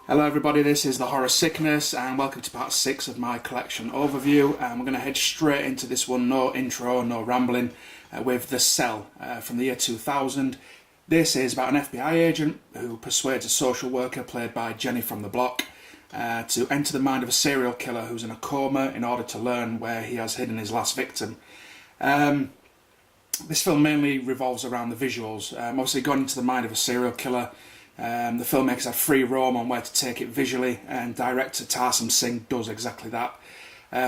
Hello everybody, this is The Horror Sickness and welcome to part 6 of my collection overview. We're going to head straight into this one, no intro, no rambling, with The Cell from the year 2000. This is about an FBI agent who persuades a social worker, played by Jenny from the Block, to enter the mind of a serial killer who's in a coma in order to learn where he has hidden his last victim. This film mainly revolves around the visuals. Obviously going into the mind of a serial killer, the filmmakers have free roam on where to take it visually, and director Tarsem Singh does exactly that.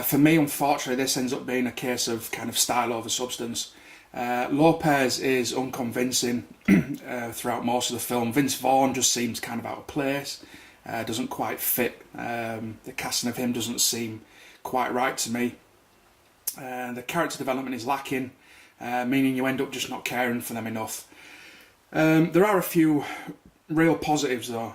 For me, unfortunately, this ends up being a case of kind of style over substance. Lopez is unconvincing throughout most of the film. Vince Vaughn just seems kind of out of place, doesn't quite fit. The casting of him doesn't seem quite right to me. The character development is lacking, meaning you end up just not caring for them enough. There are a few real positives though.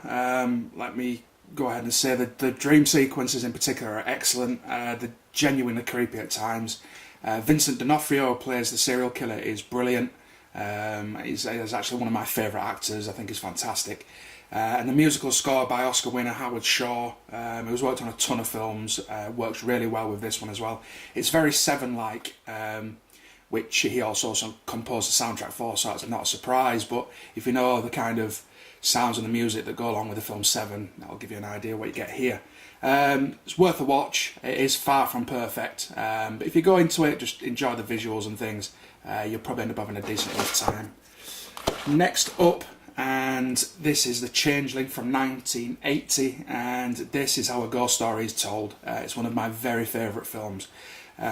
Let me go ahead and say that the dream sequences in particular are excellent. They're genuinely creepy at times. Vincent D'Onofrio, who plays the serial killer, is brilliant. He's actually one of my favourite actors. I think he's fantastic. And the musical score by Oscar winner Howard Shore, who's worked on a ton of films, works really well with this one as well. It's very Seven-like, which he also composed the soundtrack for, so it's not a surprise. But if you know the kind of sounds and the music that go along with the film Seven, that'll give you an idea what you get here. It's worth a watch. It is far from perfect, but if you go into it, just enjoy the visuals and things, you'll probably end up having a decent enough time. Next up, and this is The Changeling from 1980, and this is how a ghost story is told. It's one of my very favourite films.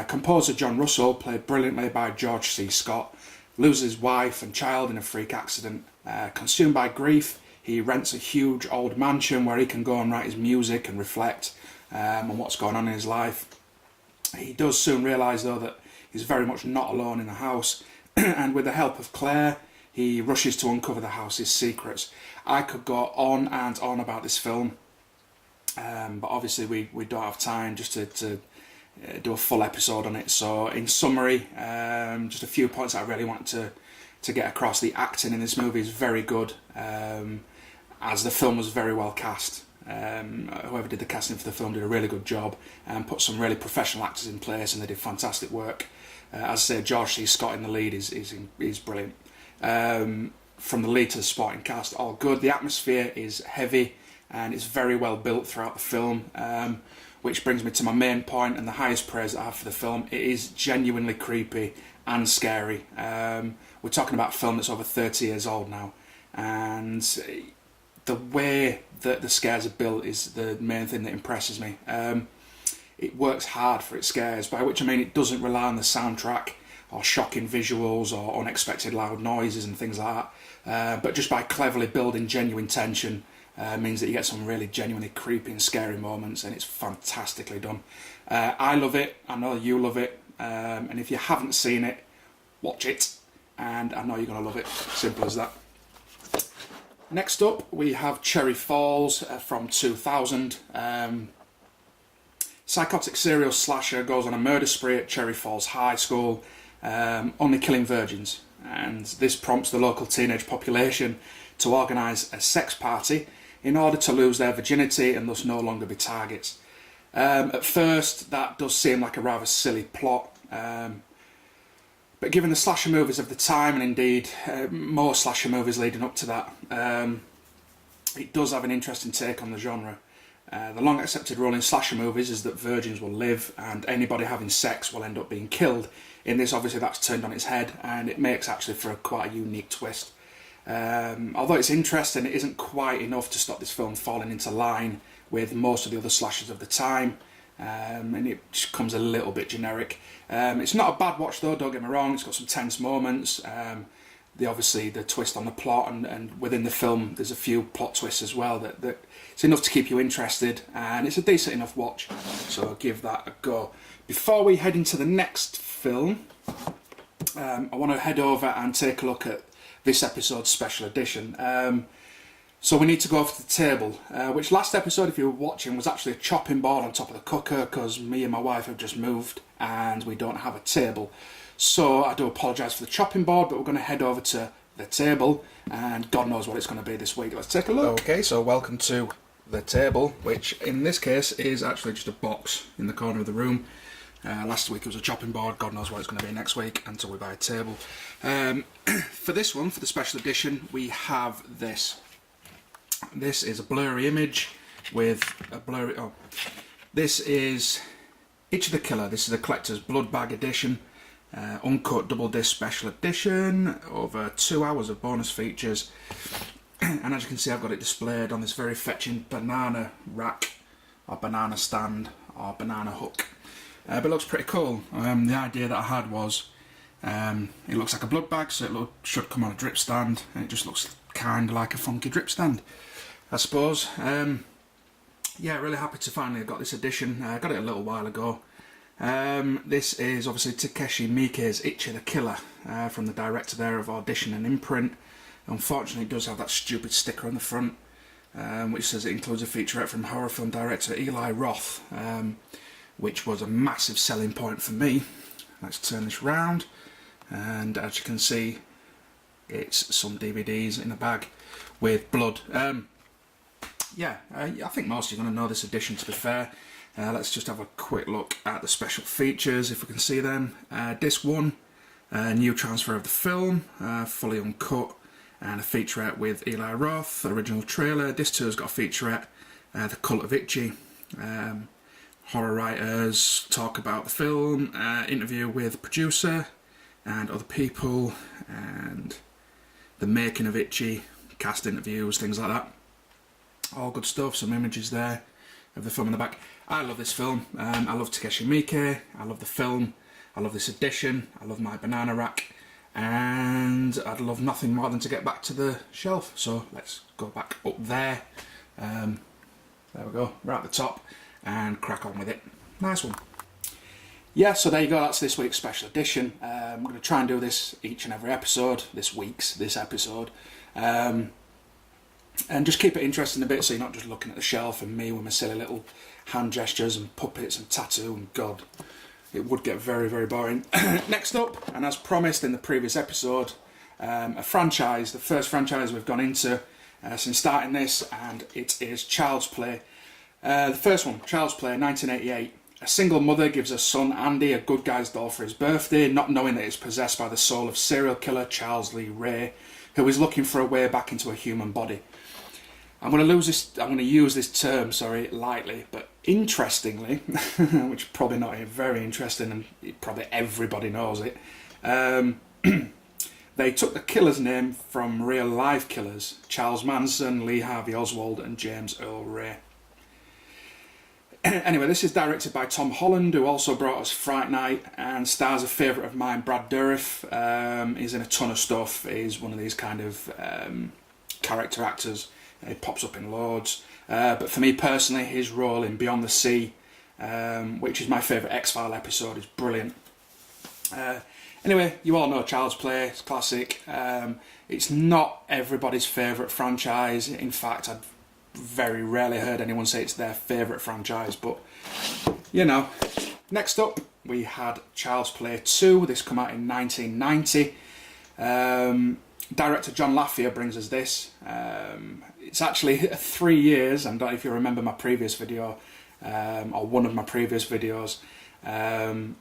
Composer John Russell, played brilliantly by George C. Scott, loses his wife and child in a freak accident. Consumed by grief, he rents a huge old mansion where he can go and write his music and reflect on what's going on in his life. He does soon realise though that he's very much not alone in the house, and with the help of Claire, he rushes to uncover the house's secrets. I could go on and on about this film, but obviously we don't have time just to do a full episode on it. So in summary, just a few points that I really want to get across. The acting in this movie is very good, as the film was very well cast. Whoever did the casting for the film did a really good job and put some really professional actors in place, and they did fantastic work. As I say, George C. Scott in the lead is brilliant. From the lead to the supporting cast, all good. The atmosphere is heavy and it's very well built throughout the film, which brings me to my main point and the highest praise that I have for the film. It is genuinely creepy and scary. We're talking about a film that's over 30 years old now, and the way that the scares are built is the main thing that impresses me. It works hard for its scares, by which I mean it doesn't rely on the soundtrack or shocking visuals or unexpected loud noises and things like that, but just by cleverly building genuine tension, means that you get some really genuinely creepy and scary moments, and it's fantastically done. I love it, I know you love it, and if you haven't seen it, watch it, and I know you're going to love it. Simple as that. Next up we have Cherry Falls from 2000. Psychotic serial slasher goes on a murder spree at Cherry Falls High School, only killing virgins, and this prompts the local teenage population to organise a sex party in order to lose their virginity and thus no longer be targets. At first that does seem like a rather silly plot, but given the slasher movies of the time, and indeed more slasher movies leading up to that, it does have an interesting take on the genre. The long accepted rule in slasher movies is that virgins will live and anybody having sex will end up being killed. In this, obviously that's turned on its head, and it makes actually for quite a unique twist. Although it's interesting, it isn't quite enough to stop this film falling into line with most of the other slashers of the time, and it just comes a little bit generic. It's not a bad watch though, don't get me wrong. It's got some tense moments. Obviously the twist on the plot, and within the film there's a few plot twists as well that it's enough to keep you interested, and it's a decent enough watch, so give that a go. Before we head into the next film, I want to head over and take a look at this episode's special edition. So we need to go over to the table, which last episode, if you were watching, was actually a chopping board on top of the cooker, because me and my wife have just moved and we don't have a table. So I do apologise for the chopping board, but we're going to head over to the table, and God knows what it's going to be this week. Let's take a look. Okay, so welcome to the table, which in this case is actually just a box in the corner of the room. Last week it was a chopping board, God knows what it's going to be next week until we buy a table. For this one, for the special edition, we have this. This is a blurry image with a blurry... Oh, this is Ichi the Killer. This is a collector's blood bag edition. Uncut double disc special edition, over 2 hours of bonus features, and as you can see I've got it displayed on this very fetching banana rack or banana stand or banana hook, but it looks pretty cool. The idea that I had was it looks like a blood bag, so it should come on a drip stand, and it just looks kind of like a funky drip stand, I suppose. Yeah, really happy to finally have got this edition. I got it a little while ago. This is obviously Takeshi Miike's Ichi the Killer, from the director there of Audition and Imprint. Unfortunately it does have that stupid sticker on the front, which says it includes a featurette from horror film director Eli Roth, which was a massive selling point for me. Let's turn this round, and as you can see it's some DVDs in a bag with blood. Yeah, I think most of you are going to know this edition, to be fair. Let's just have a quick look at the special features, if we can see them. Disc 1, new transfer of the film, fully uncut, and a featurette with Eli Roth, original trailer. Disc 2 has got a featurette, The Cult of Ichi. Horror writers talk about the film, interview with the producer and other people, and the making of Ichi, cast interviews, things like that. All good stuff, some images there of the film in the back. I love this film. I love Takeshi Miike. I love the film. I love this edition. I love my banana rack, and I'd love nothing more than to get back to the shelf. So let's go back up there. There we go, right at the top, and crack on with it. Nice one. Yeah, so there you go. That's this week's special edition. I'm going to try and do this each and every episode. This episode. And just keep it interesting a bit, so you're not just looking at the shelf and me with my silly little hand gestures and puppets and tattoo, and God, it would get very, very boring. Next up, and as promised in the previous episode, a franchise, the first franchise we've gone into since starting this, and it is Child's Play. The first one, Child's Play, 1988. A single mother gives her son Andy a good guy's doll for his birthday, not knowing that it's possessed by the soul of serial killer Charles Lee Ray, who is looking for a way back into a human body. I'm going to use this term, lightly, but interestingly, which is probably not very interesting, and probably everybody knows it, they took the killer's name from real life killers, Charles Manson, Lee Harvey Oswald, and James Earl Ray. Anyway, this is directed by Tom Holland, who also brought us Fright Night, and stars a favourite of mine, Brad Dourif. He's in a ton of stuff. He's one of these kind of character actors. He pops up in loads. But for me personally, his role in Beyond the Sea, which is my favourite X-File episode, is brilliant. Anyway, you all know Child's Play, it's classic. It's not everybody's favourite franchise. In fact, I've very rarely heard anyone say it's their favourite franchise, but you know. Next up, we had Child's Play 2. This came out in 1990. Director John Lafia brings us this. It's actually 3 years, I don't know if you remember my previous video, or one of my previous videos.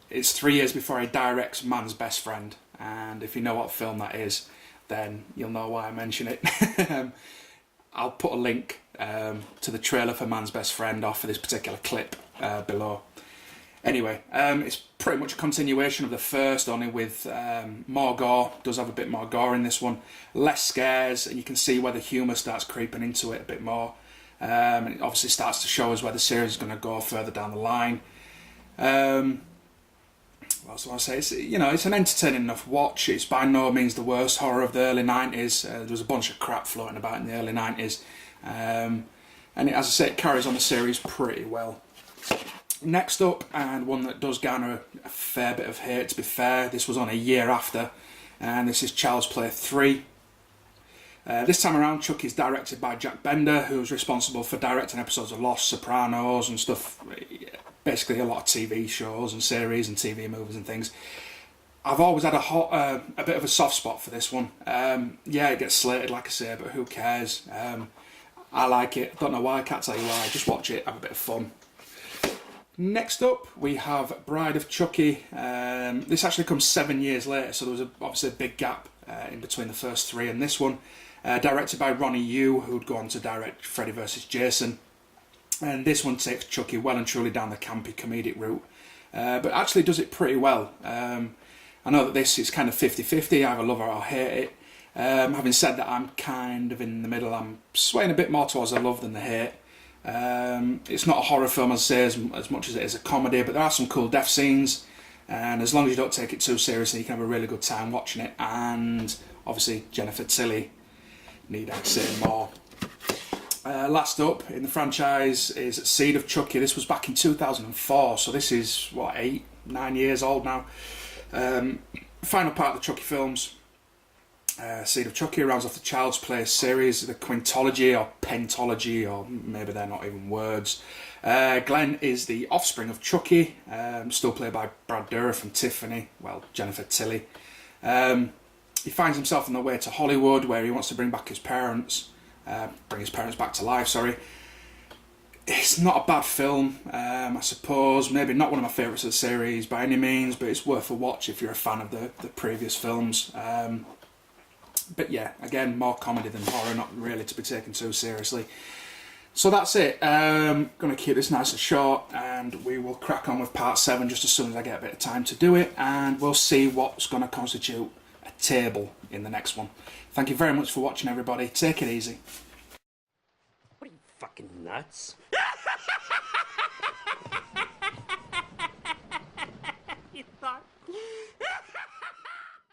It's 3 years before he directs Man's Best Friend, and if you know what film that is, then you'll know why I mention it. I'll put a link to the trailer for Man's Best Friend off for this particular clip below. Anyway, it's pretty much a continuation of the first, only with more gore. Does have a bit more gore in this one, less scares, and you can see where the humour starts creeping into it a bit more. And it obviously starts to show us where the series is going to go further down the line. What else do I say? It's, it's an entertaining enough watch. It's by no means the worst horror of the early 90s. There was a bunch of crap floating about in the early 90s. And as I say, it carries on the series pretty well. Next up, and one that does garner a fair bit of hate, to be fair, this was on a year after, and this is Child's Play 3. This time around, Chucky is directed by Jack Bender, who's responsible for directing episodes of Lost, Sopranos and stuff, basically a lot of TV shows and series and TV movies and things. I've always had a bit of a soft spot for this one. Yeah, it gets slated, like I say, but who cares? I like it. Don't know why, I can't tell you why. Just watch it, have a bit of fun. Next up, we have Bride of Chucky. This actually comes 7 years later, so there was obviously a big gap in between the first three and this one. Directed by Ronnie Yu, who'd go on to direct Freddy vs. Jason. And this one takes Chucky well and truly down the campy comedic route, but actually does it pretty well. I know that this is kind of 50-50, either love it or hate it. Having said that, I'm kind of in the middle. I'm swaying a bit more towards the love than the hate. It's not a horror film, as I say, as much as it is a comedy, but there are some cool death scenes, and as long as you don't take it too seriously, you can have a really good time watching it. And obviously Jennifer Tilly, need I say more. Last up in the franchise is Seed of Chucky. This was back in 2004, so this is, what, 8-9 years old now. Final part of the Chucky films. Seed of Chucky rounds off the Child's Play series, the quintology or pentology, or maybe they're not even words. Glenn is the offspring of Chucky, still played by Brad Dourif and Tiffany, well, Jennifer Tilly. He finds himself on the way to Hollywood, where he wants to bring his parents back to life, sorry. It's not a bad film, I suppose. Maybe not one of my favourites of the series by any means, but it's worth a watch if you're a fan of the previous films. But yeah, again, more comedy than horror, not really to be taken too seriously. So that's it. Going to keep this nice and short, and we will crack on with part 7 just as soon as I get a bit of time to do it, and we'll see what's going to constitute a table in the next one. Thank you very much for watching, everybody. Take it easy. What are you, fucking nuts?